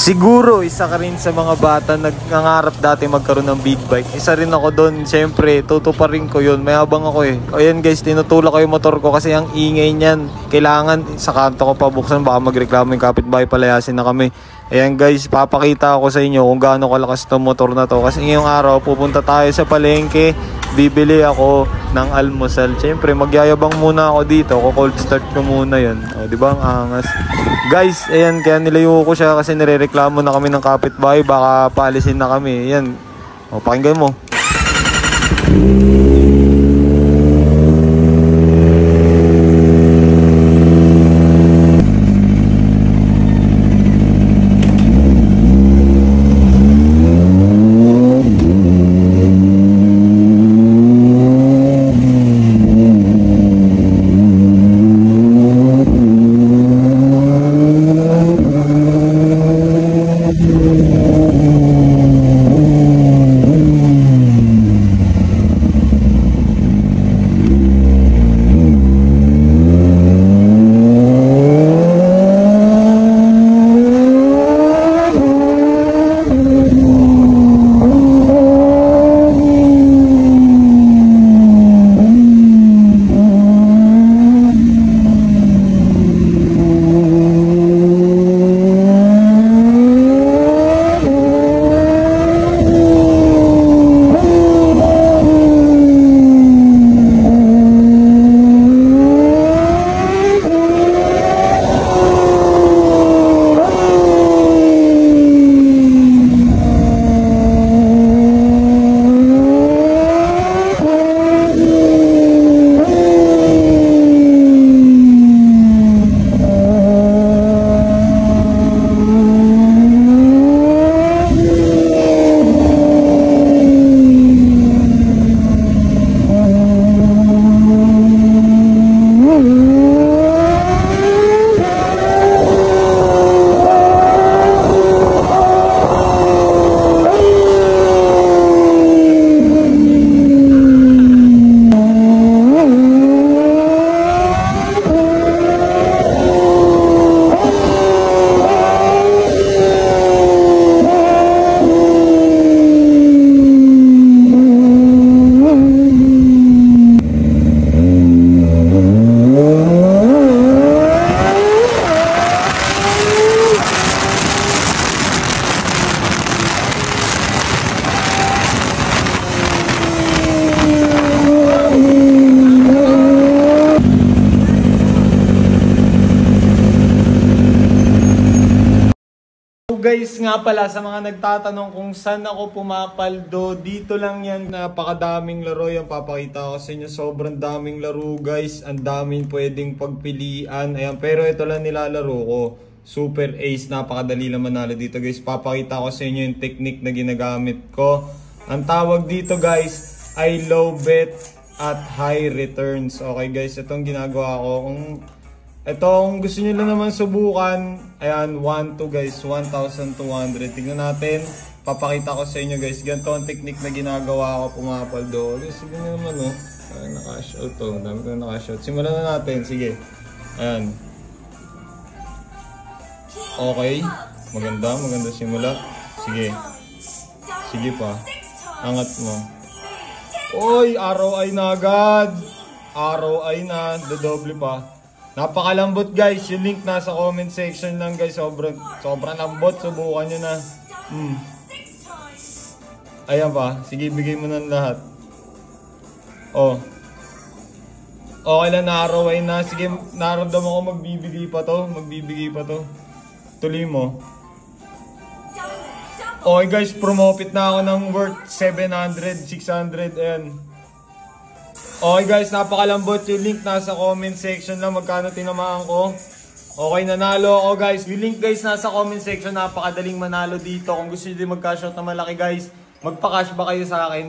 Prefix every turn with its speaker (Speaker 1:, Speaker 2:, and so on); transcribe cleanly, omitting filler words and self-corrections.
Speaker 1: Siguro isa ka rin sa mga bata nagngangarap dati magkaroon ng big bike. Isa rin ako doon. Siyempre, tutuparin ko yun. May habang ako eh. O yan guys, tinutulak ko yung motor ko kasi ang ingay niyan. Kailangan sa kanto ko pa buksan. Baka magreklamo yung kapitbahay, palayasin na kami. Ayan guys, papakita ko sa inyo kung gaano kalakas itong motor na to. Kasi ngayong araw, pupunta tayo sa palengke. Bibili ako ng almusal. Siyempre, magyayabang muna ako dito. Cold start ko muna yan. O, di ba ang angas? Guys, ayan, kaya nilayo ko siya kasi nirereklamo na kami ng kapitbahay. Baka paalisin na kami. Ayan. O, pakinggan mo. Guys, nga pala sa mga nagtatanong kung saan ako pumapaldo, dito lang yan. Napakadaming laro yan, papakita ko sa inyo. Sobrang daming laro guys, ang daming pwedeng pagpilian. Ayan, pero ito lang nilalaro ko, Super Ace. Napakadali lang manalo dito guys. Papakita ko sa inyo yung technique na ginagamit ko. Ang tawag dito guys ay low bet at high returns. Okay guys, itong ginagawa ko. Kung gusto nyo lang naman subukan, ayan, 1-2 guys, 1,200. Tignan natin, papakita ko sa inyo guys. Ganito ang technique na ginagawa ko, pumapaldo. Guys, sige na naman oh. Naka-cash out to, dami ko na naka-cash out. Simulan na natin, sige. Ayan. Okay, maganda simula. Sige. Sige pa. Angat mo. Oy, ROI na agad. ROI na, dodoble pa. Napakalambot guys, yung link nasa comment section lang guys. Sobrang lambot, subukan nyo na. Ayan pa, sige bigay mo ng lahat. Oh. Okay lang, na-ROI na. Sige, naramdaman ko magbibigay pa to. Tuloy mo. Okay guys, promofit na ako ng worth 700, 600, ayan. Okay guys, napakalambot, yung link nasa comment section lang, magkano tinamaan ko. Okay, nanalo ako guys. Yung link guys nasa comment section, napakadaling manalo dito. Kung gusto nyo din mag-cash out na malaki guys, magpa-cash ba kayo sa akin.